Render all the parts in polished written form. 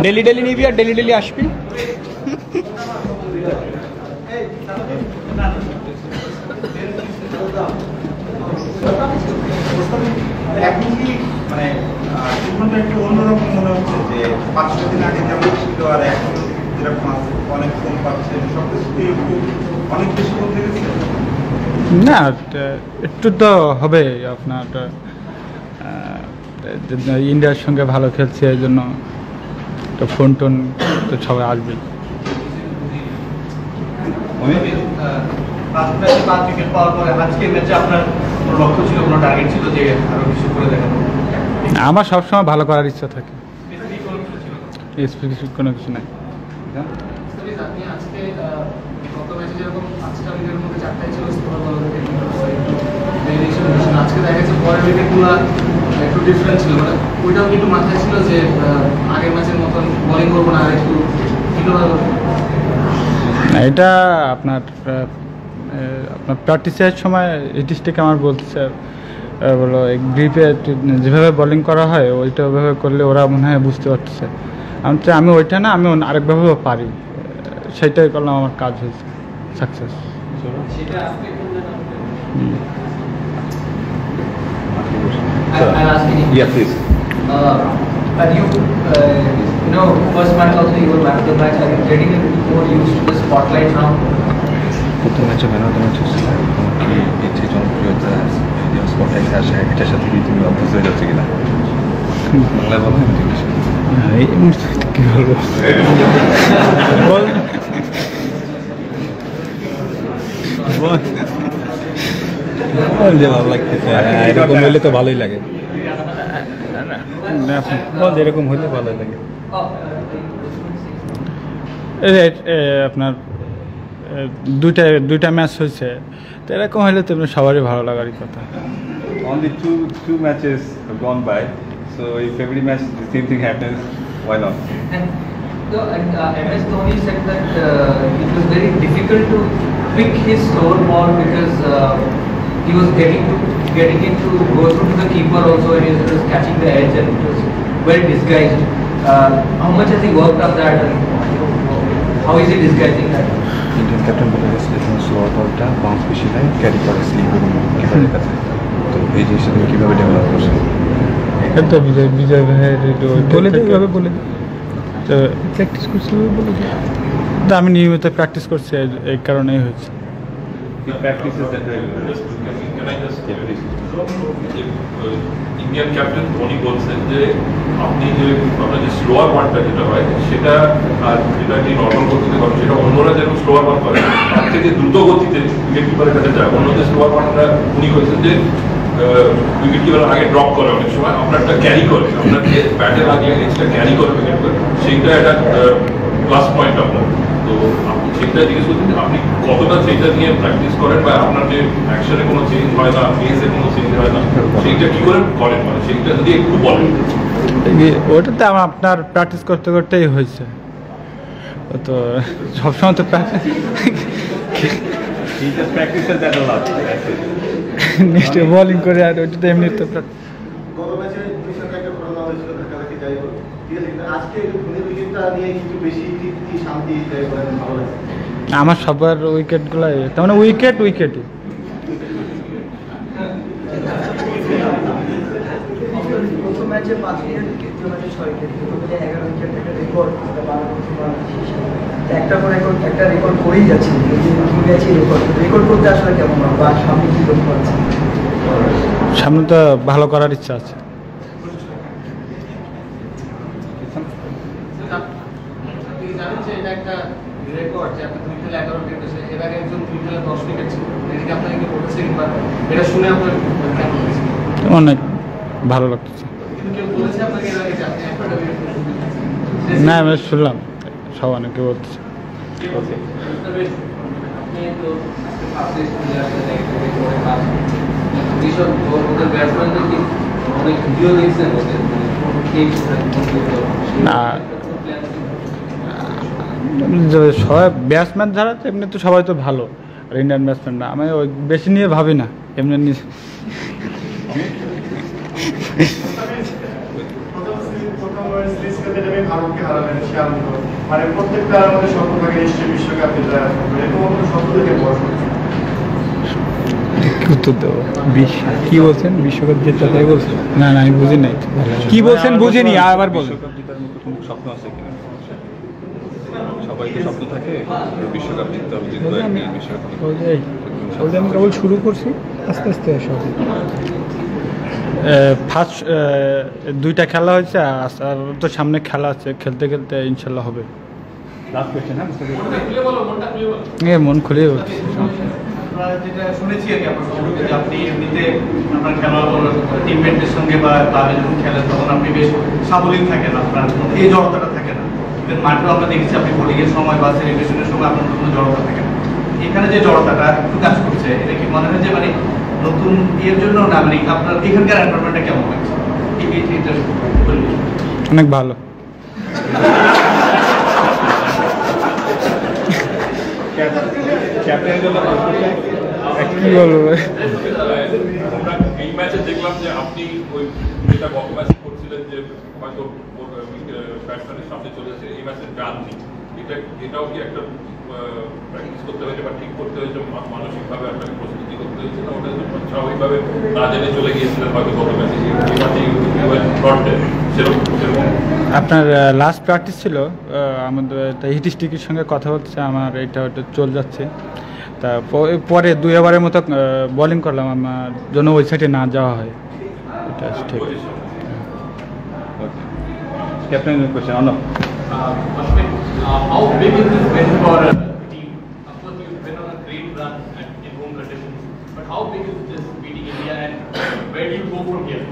Daily daily নিবি আর daily daily আসবি। এখন কি মানে জীবনটা একটু অন্যরকম মনে হচ্ছে যে 5-6 দিন আগে যেমন ছিল আর এখন যেরকম অনেক ফোন পাচ্ছে সবকিছু একটু অনেক বেশি বলতে গেছে না, একটু তো হবে। আপনার ইন্ডিয়ার সঙ্গে ভালো খেলছে, এই জন্য তো ফোন টোন তো সবাই আসবে। আমার সবসময় ভালো করার ইচ্ছা থাকে, স্পেসিফিক কোনো কিছু নাই। আজকে দেখা যাচ্ছে পরের উইকেটগুলো একটু ডিফারেন্ট ছিল, মানে ওইটাও কিন্তু মাথায় ছিল যে আগের ম্যাচের মতন বোলিং করবো না, আর একটু এটা আপনার প্র্যাকটিসের সময় এটিস্টিক আমার বলছে, বলো গ্রিপে যেভাবে বোলিং করা হয় ওইটা ওইভাবে করলে ওরা মনে হয় বুঝতে পারতেছে। আমি ওইটা না, আমি আরেকভাবেও পারি, সেটাই করলাম, আমার কাজ হয়েছে success. Yeah, please. And you know, first match also you were man of the match. Are you getting a little more used to the spotlight now? প্রথম ম্যাচে ম্যান অফ দ্য ম্যাচ হচ্ছে কি এই যে জনপ্রিয়তা স্পটলাইট আসে এটার সাথে কি তুমি অভ্যস্ত হয়ে যাচ্ছে কিনা বাংলায় বলো না ইংলিশ এই মুহূর্তে কি বলবো, যে ভালো লাগতেছে এরকম হইলে তো ভালোই লাগে, এরকম হইলে ভালোই লাগে। আপনার দুইটা ম্যাচ হয়েছে, তো এরকম হলে তো সবারই ভালো লাগারই কথা। Only two matches have gone by, so if every match the same thing happens, why not? And MS Dhoni said that it was very difficult to pick his slower ball because he was getting it to go through to the keeper also, and he was catching the edge, and it was well disguised. How much has he worked on that, and how is he disguising that? Indian captain বলে গেছে slower বলটা bounce বেশি নেয়, carry করে slip এবং কিপারের কাছে। তো এই জিনিসটা তুমি কীভাবে ডেভেলপ করছো? এটা তো বিজয় ভাইয়ের বলে এইভাবে বলে তো প্র্যাকটিস করছি বলে, তো আমি নিয়মিত প্র্যাকটিস করছি, এই কারণেই হয়েছে। ইন্ডিয়ান ক্যাপ্টেন ধোনি বলছেন যে আপনি যে আপনার যে স্লোয়ার ওয়ানটা যেটা হয় সেটা আর যেটা কি নর্মাল গতিতে করেন সেটা অন্যরা যেরকম স্লোয়ার ওয়ান করে তার থেকে দ্রুত গতিতে উইকেট কিপারের কাছে যায়। অন্য যে স্লোয়ার ওয়ানটা উনি করেছেন যে উইকেট কিপার আগে ড্রপ করে, অনেক সময় আপনারটা ক্যারি করে, আপনার যে ব্যাটে লাগলে এজটা ক্যারি করে উইকেট কিপার, সেইটা একটা প্লাস পয়েন্ট আপনার। তো আপনি সেইটা জিজ্ঞেস করছেন আপনি কতটা সেইটা নিয়ে প্র্যাকটিস করেন, বা আপনার যে অ্যাকশনে কোনো চেঞ্জ হয় না, ফেসে কোনো চেঞ্জ হয় না, সেইটা কি করে করেন, মানে সেইটা যদি একটু বলেন। ওটাতে আপনার প্র্যাকটিস করতে করতেই হয়েছে, তো সবসময় তো নেক্সট বোলিং করে, আর ওইটা তো এমনি তো আমার সবার উইকেটগুলো তার মানে উইকেটই প্রথম ম্যাচে 5 উইকেট, দ্বিতীয় ম্যাচে 6 উইকেট, প্রথম ম্যাচে 11 উইকেট, একটা রেকর্ড, একটা পর একটা রেকর্ড করেই যাচ্ছে। দুই ম্যাচে রেকর্ড করতে আসলে কেমন হবে, আর সামনে কি করতে পারছে? সামনে তো ভালো করার ইচ্ছা আছে। আপনি জানেন যে এটা একটা রেকর্ড যে আপনি 2 খেলে 11 উইকেট পেয়েছেন, এর আগে একজন 2 খেলে 10 উইকেট ছিল, এদিকে আপনাকে কি বলেছে, কিংবা এটা শুনে আপনার কেমন হয়েছে? অনেক ভালো লাগতেছে। কেউ বলেছে আপনাকে এর আগে যে আপনি একটা না, আমি শুনলাম সব অনেকে বলতেছে। না, সবাই ব্যাটসম্যান ছাড়া তো এমনি তো সবাই তো ভালো, আর ইন্ডিয়ান ব্যাটসম্যান না, আমি ওই বেশি নিয়ে ভাবি না, এমনি নিয়ে ভারতকে হারাবেন সে আনন্দ, মানে প্রত্যেকটা আমাদের স্বপ্ন থাকে নিশ্চয়ই বিশ্বকাপে জয় আসবে, এরকম কোনো স্বপ্ন থেকে বড় উত্তর দেবো কি বলছেন বিশ্বকাপ জেতা তাই বলছেন? না না আমি বুঝি নাই, কি বলছেন বুঝিনি, আবার বলুন। বিশ্বকাপ জেতার মতো কোনো স্বপ্ন আছে কিনা? সবাই তো স্বপ্ন থাকে বিশ্বকাপ জিততে হবে, জিতবো একদিন বিশ্বকাপ। ওটা আমি কেবল শুরু করছি, আস্তে আস্তে সব ফার্স্ট দুইটা খেলা হয়েছে আর তো সামনে খেলা আছে, খেলতে খেলতে ইনশাল্লাহ হবে। লাস্ট কোয়েশ্চেন, হ্যাঁ মন খুলে বলছি। আমরা যেটা শুনেছি আর কি আপনার সম্পর্কে, যে আপনি এমনিতে আপনার খেলোয়াড় টিমমেটদের সঙ্গে বা ক্লাবে যখন খেলেন তখন আপনি বেশ সাবলীল থাকেন, আপনার মধ্যে এই জড়তাটা থাকে না। ইভেন মাঠেও আমরা দেখেছি আপনি বোলিংয়ের সময় বা সেলিব্রেশনের সময় আপনার কোনো জড়তা থাকে না। এখানে যে জড়তাটা একটু কাজ করছে, এটা কি মনে হয় যে মানে নতুন এর জন্য না, মানে আপনার এখানকার এনভায়রনমেন্টটা কেমন লাগছে? অনেক ভালো। কি বলবো, এই ম্যাচে দেখলাম যে আপনি ওই যেটা গত ম্যাচে করছিলেন যে হয়তো ব্যাটসম্যানের সামনে চলে যাচ্ছে, এই ম্যাচে যাননি, এটাও কি একটা প্র্যাকটিস করতে হয়েছে বা ঠিক করতে হয়েছে, মানসিকভাবে আপনাকে প্রস্তুতি করতে হয়েছে না? ওটা স্বাভাবিকভাবে না জেনে চলে গিয়েছিলেন হয়তো গত ম্যাচে, এই ম্যাচে সেরকম আপনার লাস্ট প্র্যাকটিস ছিল আমাদের হিট স্টিকের সঙ্গে কথা হচ্ছে, আমার এটা চল যাচ্ছে, তা পরে 2 ওভারের মতো বোলিং করলাম, আমার জন্য ওই সাইডে না যাওয়া হয়, এটা ঠিক। ক্যাপ্টেন কোয়েশ্চেন অন্য how big is this win for a team? Of course, you've been on a great run in home conditions, but how big is this beating India, and where do you go from here?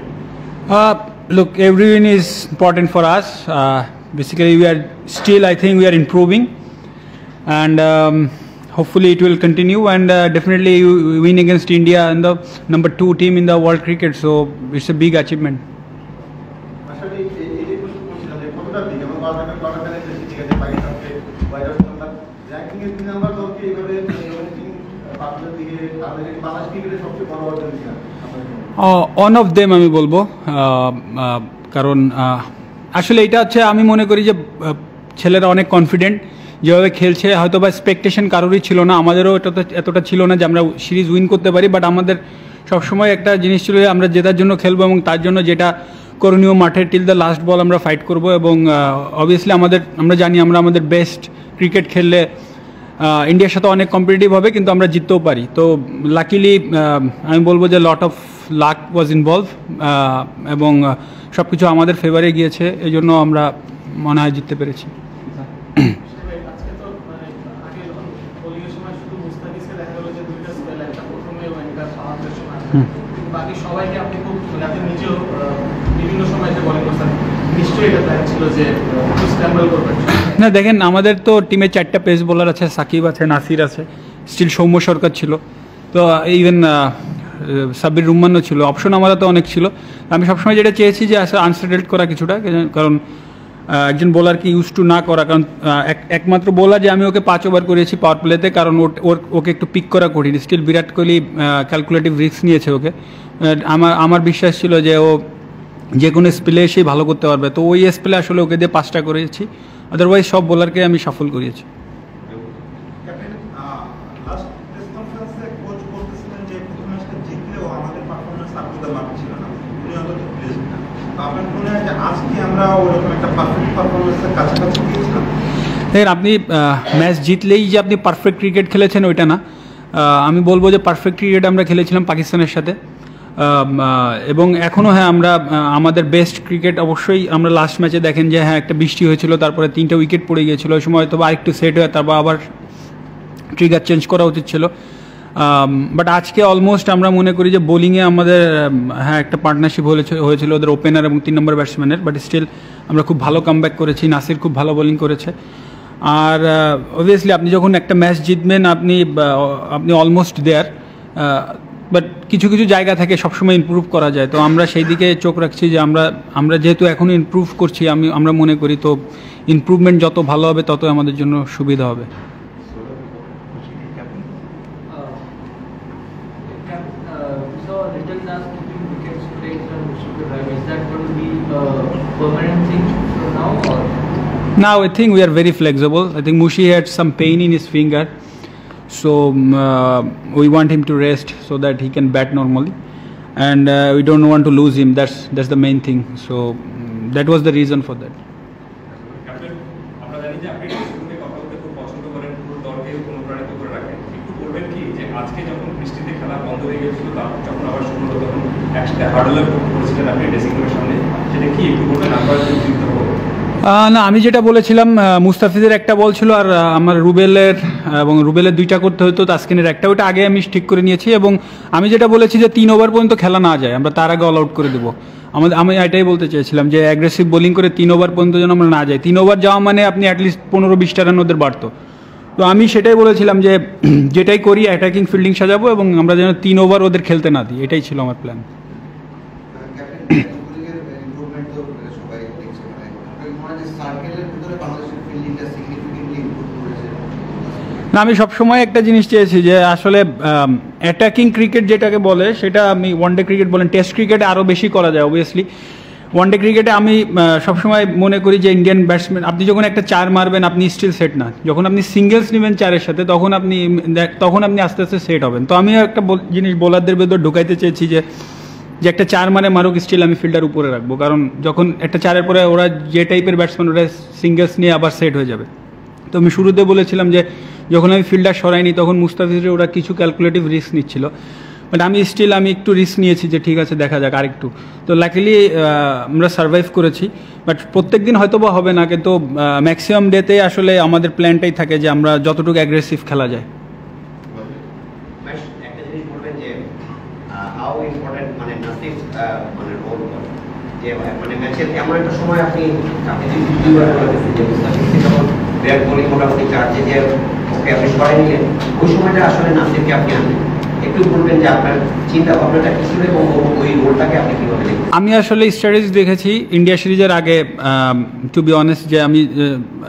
Look, every win is important for us. Basically, we are still, I think, we are improving, and hopefully it will continue. And definitely, you win against India and the number 2 team in the world cricket. So it's a big achievement. আসলে এই যে প্রশ্ন করছিলাম যে কতটা দিক এবং quarter ফাইনালে ঠিক আছে পাকিস্তানকে হোয়াইট হাউস নাম্বার র্যাঙ্কিং এর 3 নাম্বার দলকে এইভাবে ডমিনেটিং পার্টনার দিকে তাদের বাংলাদেশ ক্রিকেটের সবচেয়ে বড় অর্জন কিনা? One of them আমি বলবো, কারণ আসলে এটা হচ্ছে আমি মনে করি যে ছেলেরা অনেক কনফিডেন্ট, যেভাবে খেলছে হয়তো বা এক্সপেকটেশন কারোরই ছিল না, আমাদেরও এতটা ছিল না যে আমরা সিরিজ উইন করতে পারি, বাট আমাদের সবসময় একটা জিনিস ছিল যে আমরা জেতার জন্য খেলবো এবং তার জন্য যেটা করণীয় মাঠে টিল দ্য লাস্ট বল আমরা ফাইট করব, এবং অবভিয়াসলি আমরা জানি আমরা আমাদের বেস্ট ক্রিকেট খেললে ইন্ডিয়ার সাথে অনেক কম্পিটিটিভ হবে, কিন্তু আমরা জিততেও পারি। তো লাকিলি আমি বলবো যে lot of luck was involve, এবং সব কিছু আমাদের ফেভারে গিয়েছে, এই জন্য আমরা মনে হয় জিততে পেরেছি। আজকে তো মানে আগে যখন বোলিংয়ের সময় শুধু মুস্তাফিজকে দেখা গেল যে 2টা স্পেল, একটা প্রথমে ও একটা সাহায্যের সময়, বাকি সবাইকে আপনি খুব মানে আপনি নিজেও বিভিন্ন সময় যে বোলিং করছেন, নিশ্চয়ই এটা প্ল্যান ছিল যে একটু স্ক্র্যাম্বল করবেন। না দেখেন, আমাদের তো টিমে 4টা পেস বোলার আছে, সাকিব আছে, নাসির আছে, স্টিল সৌম্য সরকার ছিল, তো ইভেন সাব্বির রহমানও ছিল, অপশন আমাদের তো অনেক ছিল। আমি সবসময় যেটা চেয়েছি যে আনসেটেলড করা কিছুটা, কারণ একজন বোলারকে ইউজ টু না করা, কারণ একমাত্র বোলার যে আমি ওকে 5 ওভার করেছি পাওয়ার প্লেতে, কারণ ওকে একটু পিক করা কঠিন, still Virat Kohli calculative risk নিয়েছে ওকে, আমার বিশ্বাস ছিল যে ও যে কোনো স্পেলে এসেই ভালো করতে পারবে, তো ওই স্পেলে আসলে ওকে দিয়ে 5টা করেছি, আদারওয়াইজ সব বোলারকে আমি সফল করিয়েছি। লাস্ট প্রেস কনফারেন্সে কোচ বলতেছিলেন যে প্রথম ম্যাচটা জিতলেও আমাদের performance up to the mark ছিল না, উনি হয়তো প্লেস না। তো আপনার মনে হয় যে আজকে আমরা ওরকম একটা পারফেক্ট পারফরম্যান্সের কাছাকাছি গিয়েছিলাম? দেখেন, আপনি ম্যাচ জিতলেই যে আপনি পারফেক্ট ক্রিকেট খেলেছেন ওইটা না, আমি বলবো যে পারফেক্ট ক্রিকেট আমরা খেলেছিলাম পাকিস্তানের সাথে, এবং এখনও হ্যাঁ আমরা আমাদের বেস্ট ক্রিকেট অবশ্যই আমরা লাস্ট ম্যাচে দেখেন যে হ্যাঁ একটা বৃষ্টি হয়েছিল, তারপরে 3টা উইকেট পড়ে গিয়েছিল, ওই সময় হয়তো আরেকটু সেট হয়ে তারপর আবার ট্রিগার চেঞ্জ করা উচিত ছিল, বাট আজকে অলমোস্ট আমরা মনে করি যে বোলিংয়ে আমাদের হ্যাঁ একটা পার্টনারশিপ হয়েছিল ওদের ওপেনার এবং 3 নম্বর ব্যাটসম্যানের, বাট স্টিল আমরা খুব ভালো কামব্যাক করেছি, নাসির খুব ভালো বোলিং করেছে। আর অবভিয়াসলি আপনি যখন একটা ম্যাচ জিতবেন আপনি অলমোস্ট দেয়ার, বাট কিছু কিছু জায়গা থেকে সবসময় ইমপ্রুভ করা যায়, তো আমরা সেই দিকে চোখ রাখছি যে আমরা যেহেতু এখনও ইমপ্রুভ করছি, আমরা মনে করি তো ইমপ্রুভমেন্ট যত ভালো হবে তত আমাদের জন্য সুবিধা হবে। So Little Das keeping wickets today from Vishnu Rai, is that going to be a permanent thing from now, or Now I think we are very flexible. I think Mushi had some pain in his finger, so we want him to rest so that he can bat normally, and we don't want to lose him. That's the main thing. So that was the reason for that. Captain, আমরা জানি যে আপনি শুরুতে কথা বলতে খুব পছন্দ করেন, পুরো দলকে অনুপ্রাণিত করে রাখেন। একটু বলবেন কি যে আজকে যখন বৃষ্টিতে খেলা বন্ধ হয়ে গিয়েছিল, যখন আবার শুরু হলো, তখন একসাথে হার্ডলে করেছিলেন আপনি ড্রেসিং রুমের সামনে, সেটা কি একটু বলবেন? আমরা চিন্তা করবো না, আমি যেটা বলেছিলাম, মুস্তাফিজের একটা বল ছিল আর আমার রুবেলের দুইটা করতে হতো, তাসকিনের একটা, ওইটা আগে আমি ঠিক করে নিয়েছি। এবং আমি যেটা বলেছি যে 3 ওভার পর্যন্ত খেলা না যায়, আমরা তার আগে অল আউট করে দেবো। আমি এটাই বলতে চেয়েছিলাম যে অ্যাগ্রেসিভ বোলিং করে 3 ওভার পর্যন্ত যেন আমরা না যাই। 3 ওভার যাওয়া মানে আপনি অ্যাটলিস্ট 15-20টা রান ওদের বাড়তো। তো আমি সেটাই বলেছিলাম যে যেটাই করি অ্যাটাকিং ফিল্ডিং সাজাবো এবং আমরা যেন 3 ওভার ওদের খেলতে না দিই, এটাই ছিল আমার প্ল্যান। না, আমি সবসময় একটা জিনিস চেয়েছি যে আসলে অ্যাটাকিং ক্রিকেট যেটাকে বলে, সেটা আমি ওয়ানডে ক্রিকেট বলেন, টেস্ট ক্রিকেটে আরও বেশি করা যায় অবভিয়াসলি। ওয়ানডে ক্রিকেটে আমি সবসময় মনে করি যে ইন্ডিয়ান ব্যাটসম্যান, আপনি যখন একটা 4 মারবেন আপনি স্টিল সেট না, যখন আপনি সিঙ্গেলস নেবেন 4-এর সাথে তখন আপনি আস্তে আস্তে সেট হবেন। তো আমিও একটা জিনিস বোলারদের ভেতর ঢুকাইতে চেয়েছি যে একটা 4 মানে মারুক, স্টিল আমি ফিল্ডার উপরে রাখবো, কারণ যখন একটা 4-এর পরে ওরা যে টাইপের ব্যাটসম্যান ওরা সিঙ্গেলস নিয়ে আবার সেট হয়ে যাবে। তো আমি শুরুতে বলেছিলাম যে যখন আমি ফিল্ডার সরাইনি তখন মুস্তাফিজের ওরা কিছু ক্যালকুলেটিভ রিস্ক নিচ্ছিল, বাট আমি একটু রিস্ক নিয়েছি যে ঠিক আছে দেখা যাক আরেকটু। তো লাকিলি আমরা সার্ভাইভ করেছি, বাট প্রত্যেক দিন হয়তো বা হবে না, কিন্তু ম্যাক্সিমাম ডেতে আসলে আমাদের প্ল্যানটাই থাকে যে আমরা যতটুকু অ্যাগ্রেসিভ খেলা যায়। একটা জিনিস বলবেন যে হাউ ইম্পর্টেন্ট মানে নাসিফ মানে রোল যে মানে ম্যাচের এমন একটা সময় আপনি দুইবার বলেছেন যে মুস্তাফিজ যখন ব্যাট বোলিং মোটামুটি চার্জে যে ওকে আপনি সরাই নিলেন, ওই সময়টা আসলে নাসিফকে আপনি আনলেন, একটু বলবেন যে আপনার চিন্তা ভাবনাটা কি ছিল এবং ওই রোলটাকে আপনি কিভাবে দেখেন? আমি আসলে স্ট্র্যাটেজি দেখেছি ইন্ডিয়া সিরিজের আগে, টু বি অনেস্ট, যে আমি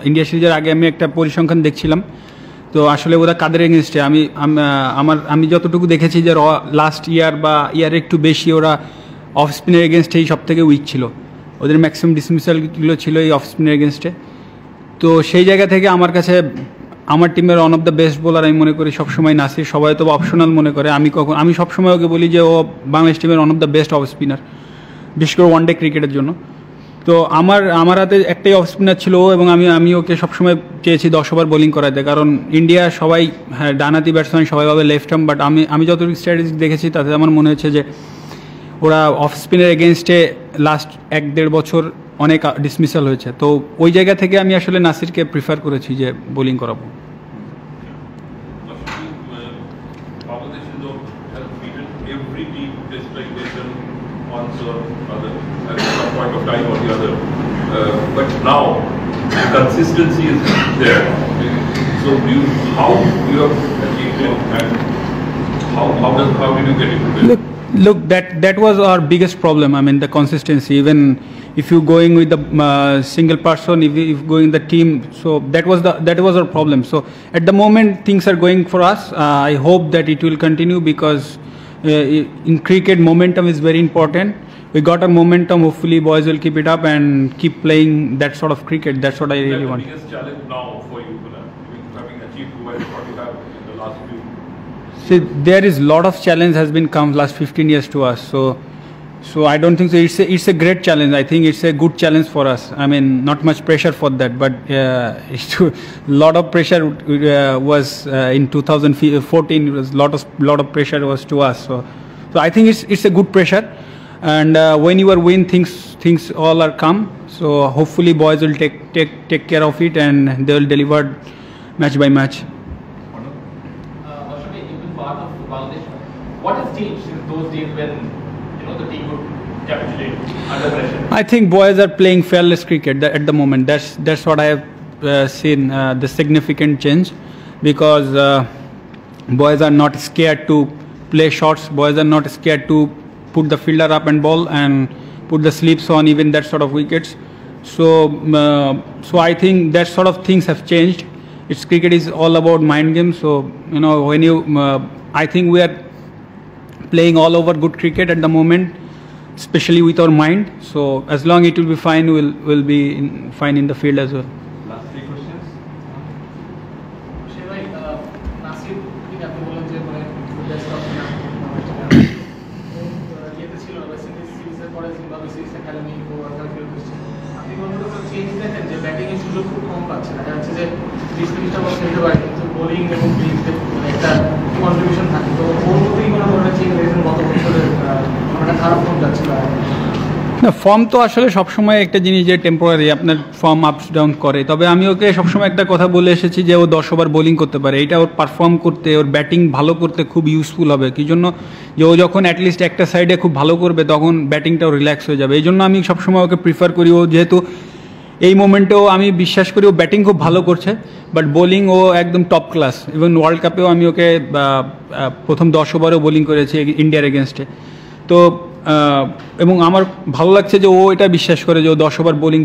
ইন্ডিয়া সিরিজের আগে আমি একটা পরিসংখ্যান দেখছিলাম। তো আসলে ওরা কাদের এগেনস্টে আমি যতটুকু দেখেছি যে লাস্ট ইয়ার বা ইয়ারে একটু বেশি ওরা অফ স্পিনের এগেনস্টেই সব থেকে উইক ছিল, ওদের ম্যাক্সিমাম ডিসমিসালগুলো ছিল এই অফ স্পিনের এগেনস্টে। তো সেই জায়গা থেকে আমার কাছে আমার টিমের one of the best bowler আমি মনে করি সবসময় নাসির, সবাই তো অপশনাল মনে করে, আমি সবসময় ওকে বলি যে ও বাংলাদেশ টিমের one of the best off spinner, বিশেষ করে ওয়ানডে ক্রিকেটের জন্য। তো আমার হাতে একটাই অফ স্পিনার ছিল এবং আমি ওকে সবসময় চেয়েছি 10 ওভার বোলিং করাতে, কারণ ইন্ডিয়া সবাই হ্যাঁ ডানাতি ব্যাটসম্যান, সবাই ভাবে লেফট আর্ম, বাট আমি যতটুকু স্ট্র্যাটেজি দেখেছি তাতে আমার মনে হচ্ছে যে ওরা অফ স্পিনের এগেনস্টে লাস্ট 1-1.5 বছর অনেক ডিসমিসাল হয়েছে। তো ওই জায়গা থেকে আমি আসলে নাসিরকে প্রিফার করেছি যে বোলিং করাবো। But now consistency is there. So how you have achieved it, and how did you get into it? Look, that was our biggest problem. I mean, the consistency. Even if you going with the single person, if going the team, so that was our problem. So at the moment things are going for us. I hope that it will continue, because in cricket momentum is very important. We got a momentum. Hopefully boys will keep it up and keep playing that sort of cricket. That's what I really want. That's the biggest challenge now for you, having achieved what you have in the last few. See, there is lot of challenge has been come last 15 years to us. So I don't think so. It's a great challenge. I think it's a good challenge for us. I mean, not much pressure for that, but lot of pressure was in 2014. It was lot of pressure was to us. So I think it's a good pressure, and when you are win, things all are come. So hopefully boys will take care of it and they will deliver match by match. What has changed since those days when the team would capitulate under pressure? I think boys are playing fearless cricket at the moment. That's what I have seen, the significant change, because boys are not scared to play shots. Boys are not scared to put the fielder up and ball and put the sleeps on even that sort of wickets. So I think that sort of things have changed. Cricket is all about mind games. So when you I think we are playing all over good cricket at the moment, especially with our mind. So as long it will be fine, we'll be fine in the field as well. জানি ও worker ফিরে এসেছে, আপনি কোনো change দেখেন যে batting এর সুযোগ খুব কম পাচ্ছে, দেখা যাচ্ছে যে 20-30টা বল খেলতে পারে কিন্তু বোলিং এবং ফিল্ডে একটা কন্ট্রিবিউশন থাকে, তো ওর মধ্যেই কোনো ধরনের চেঞ্জ দেখেছেন গত বছরের একটা খারাপ ফর্ম যাচ্ছিল? না, ফর্ম তো আসলে সবসময় একটা জিনিস যে টেম্পোরারি, আপনার ফর্ম আপস ডাউন করে। তবে আমি ওকে সবসময় একটা কথা বলে এসেছি যে ও 10 ওভার বোলিং করতে পারে, এটা ওর পারফর্ম করতে, ওর ব্যাটিং ভালো করতে খুব ইউজফুল হবে। কি জন্য যে ও যখন অ্যাটলিস্ট একটা সাইডে খুব ভালো করবে তখন ব্যাটিংটাও রিল্যাক্স হয়ে যাবে। এই জন্য আমি সবসময় ওকে প্রিফার করি। ও যেহেতু এই মোমেন্টেও আমি বিশ্বাস করি ও ব্যাটিং খুব ভালো করছে, বাট বোলিং ও একদম টপ ক্লাস। ইভেন ওয়ার্ল্ড কাপেও আমি ওকে প্রথম 10 ওভারেও বোলিং করেছি ইন্ডিয়ার এগেনস্টে। তো এবং আমার ভালো লাগছে যে ও এটা বিশ্বাস করে যে ও 10 ওভার বোলিং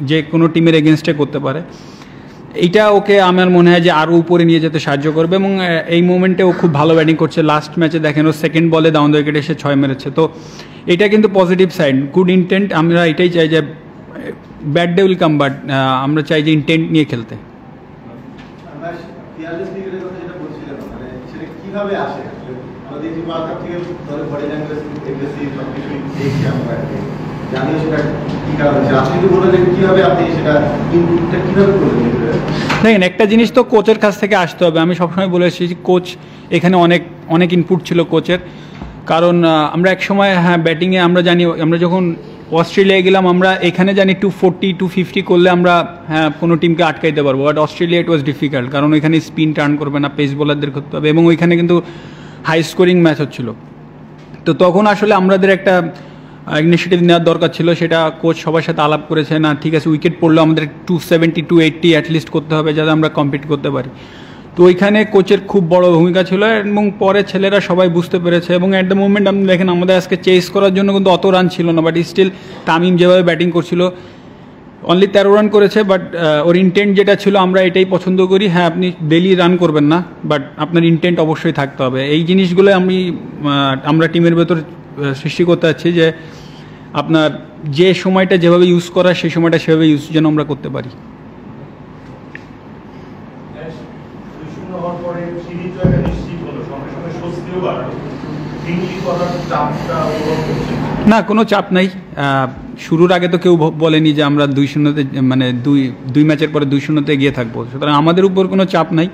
যে কোনো টিমের এগেনস্টে করতে পারে। এইটা ওকে আমার মনে হয় যে আরও উপরে নিয়ে যেতে সাহায্য করবে, এবং এই মোমেন্টে ও খুব ভালো ব্যাটিং করছে। লাস্ট ম্যাচে দেখেন ও সেকেন্ড বলে ডাউন দ্য উইকেটে এসে 6 মেরেছে। তো এটা কিন্তু পজিটিভ সাইড, গুড ইন্টেন্ট। আমরা এটাই চাই যে bad day will come, but আমরা চাই যে ইন্টেন্ট নিয়ে খেলতে। দেখেন, একটা জিনিস তো কোচের কাছ থেকে আসতে হবে। আমি সবসময় বলে এসেছি কোচ এখানে অনেক ইনপুট ছিল কোচের, কারণ আমরা এক সময় হ্যাঁ ব্যাটিংয়ে আমরা জানি, আমরা যখন অস্ট্রেলিয়ায় গেলাম আমরা এখানে জানি 240-250 করলে আমরা হ্যাঁ কোনো টিমকে আটকাইতে পারবো, but Australia it was difficult, কারণ ওইখানে স্পিন টার্ন করবে না, পেস বোলারদের করতে হবে, এবং ওইখানে কিন্তু হাই স্কোরিং ম্যাচ হচ্ছিল। তো তখন আসলে আমাদের একটা ইনিশিয়েটিভ নেওয়ার দরকার ছিল, সেটা কোচ সবার সাথে আলাপ করেছে, না ঠিক আছে উইকেট পড়লেও আমাদের 270-280 অ্যাটলিস্ট করতে হবে যাতে আমরা কম্পিট করতে পারি। তো ওইখানে কোচের খুব বড় ভূমিকা ছিল, এবং পরে ছেলেরা সবাই বুঝতে পেরেছে। এবং অ্যাট দ্য মুভমেন্ট আপনি দেখেন আমাদের আজকে চেস করার জন্য কিন্তু অত রান ছিল না, বাট স্টিল তামিম যেভাবে ব্যাটিং করছিল অনলি 13 রান করেছে, বাট ওর ইন্টেন্ট যেটা ছিল আমরা এটাই পছন্দ করি। হ্যাঁ আপনি ডেলি রান করবেন না, বাট আপনার ইন্টেন্ট অবশ্যই থাকতে হবে। এই জিনিসগুলো আমরা টিমের ভেতর সৃষ্টি করতে চাচ্ছি যে আপনার যে সময়টা যেভাবে ইউজ করা সেই সময়টা সেভাবে ইউজ যেন আমরা করতে পারি। না, কোনো চাপ নাই। শুরুর আগে তো কেউ বলেনি যে আমরা 2-0-তে মানে দুই ম্যাচের পরে 2-0-তে এগিয়ে থাকবো, সুতরাং আমাদের উপর কোনো চাপ নাই।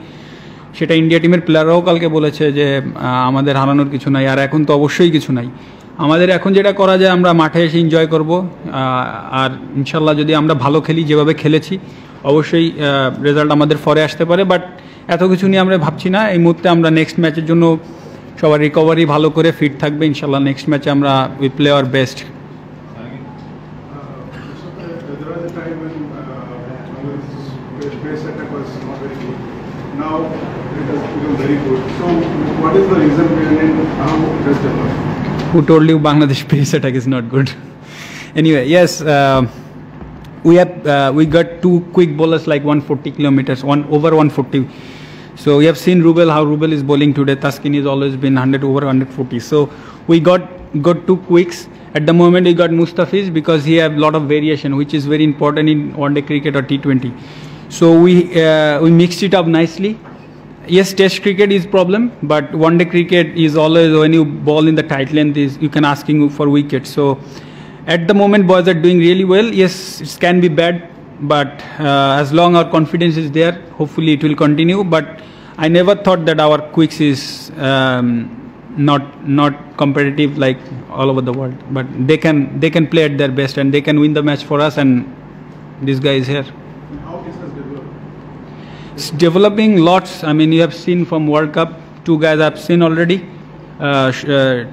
সেটা ইন্ডিয়া টিমের প্লেয়াররাও কালকে বলেছে যে আমাদের হারানোর কিছু নাই, আর এখন তো অবশ্যই কিছু নাই। আমাদের এখন যেটা করা যায় আমরা মাঠে এসে এনজয় করব, আর ইনশাল্লাহ যদি আমরা ভালো খেলি যেভাবে খেলেছি অবশ্যই রেজাল্ট আমাদের ফরে আসতে পারে, বাট এত কিছু নিয়ে আমরা ভাবছি না। এই মুহূর্তে আমরা নেক্সট ম্যাচের জন্য সবার রিকভারি ভালো করে ফিট থাকবে, ইনশাল্লাহ নেক্সট ম্যাচে আমরা we play our best. Now it has become very good. So what is the reason behind how it has developed? Who told you Bangladesh pace attack is not good? Anyway, yes, we got two quick bowlers like 140 kilometers, over 140. So we have seen Rubel, how Rubel is bowling today. Taskin has always been 100 over 140. So we got two quicks. At the moment we got Mustafiz because he have a lot of variation, which is very important in one-day cricket or T20. So we mixed it up nicely. Yes, Test cricket is problem, but one-day cricket is always when you ball in the tight length is you can asking for wickets. So at the moment boys are doing really well. Yes, it can be bad, but as long our confidence is there, hopefully it will continue. But I never thought that our quicks is not competitive like all over the world. But they can play at their best and they can win the match for us. And this guy is here. How this has developed? It's developing lots. I mean, you have seen from World Cup, two guys I've seen already.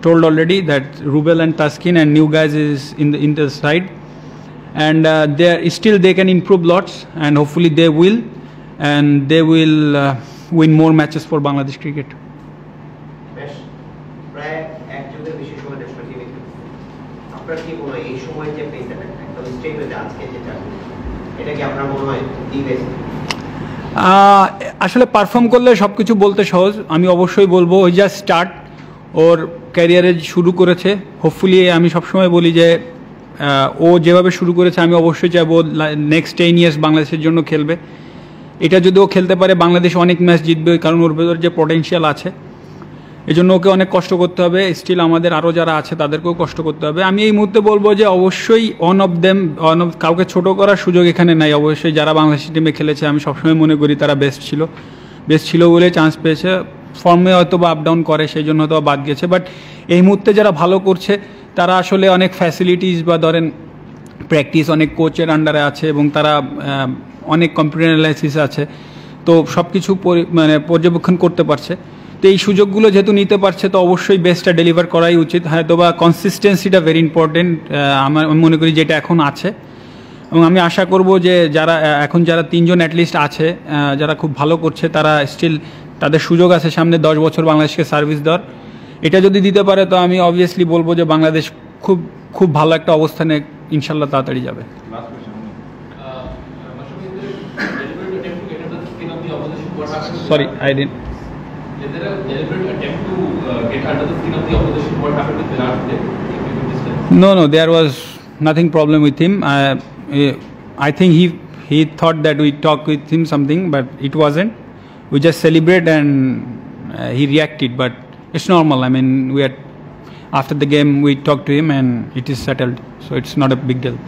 Told already that Rubel and Taskin and new guys is in the side, and they can improve lots, and hopefully they will, and they will win more matches for Bangladesh cricket. প্রায় এক যুগের বেশি সময় national টিমে খেলছে, আপনার কি মনে হয় এই সময় যে পেস অ্যাটাক একদম স্ট্রেট হয়ে আজকে যেটা এটা কি আপনার মনে হয় দি বেস্ট? আসলে পারফর্ম করলে সব কিছু বলতে সহজ, আমি অবশ্যই বলবো ওই যা স্টার্ট ওর ক্যারিয়ারে শুরু করেছে, হোপফুলি আমি সবসময় বলি যে ও যেভাবে শুরু করেছে আমি অবশ্যই চাইবো নেক্সট 10 ইয়ার্স বাংলাদেশের জন্য খেলবে। এটা যদি ও খেলতে পারে বাংলাদেশ অনেক ম্যাচ জিতবে, কারণ ওর ভেতর যে পটেনশিয়াল আছে। এই জন্য ওকে অনেক কষ্ট করতে হবে, স্টিল আমাদের আরও যারা আছে তাদেরকেও কষ্ট করতে হবে। আমি এই মুহূর্তে বলবো যে অবশ্যই কাউকে ছোট করার সুযোগ এখানে নাই। অবশ্যই যারা বাংলাদেশ টিমে খেলেছে আমি সবসময় মনে করি তারা বেস্ট ছিল বলে চান্স পেয়েছে। ফর্মে হয়তো বা আপ ডাউন করে, সেই জন্য হয়তো বাদ গেছে। বাট এই মুহূর্তে যারা ভালো করছে তারা আসলে অনেক ফ্যাসিলিটিস বা ধরেন প্র্যাকটিস অনেক কোচের আন্ডারে আছে এবং তারা অনেক কম্পিউটার অ্যানালাইসিস আছে, তো সব কিছু মানে পর্যবেক্ষণ করতে পারছে। তো এই সুযোগগুলো যেহেতু নিতে পারছে তো অবশ্যই বেস্টটা ডেলিভার করাই উচিত। হয়তো বা কনসিস্টেন্সিটা ভেরি ইম্পর্টেন্ট আমি মনে করি যেটা এখন আছে। এবং আমি আশা করব যে যারা 3 জন অ্যাটলিস্ট আছে যারা খুব ভালো করছে তারা স্টিল তাদের সুযোগ আছে সামনে 10 বছর বাংলাদেশকে সার্ভিস দেওয়ার। এটা যদি দিতে পারে তো আমি অবভিয়াসলি বলবো যে বাংলাদেশ খুব ভালো একটা অবস্থানে ইনশাল্লাহ তাড়াতাড়ি যাবে। Sorry, I didn't. Is there a deliberate attempt to get under the skin of the opposition? What happened with Virat today? If you could discuss. No, there was nothing problem with him. I think he thought that we talked with him something, but it wasn't. We just celebrate and he reacted, but it's normal. I mean, after the game we talked to him and it is settled, so it's not a big deal.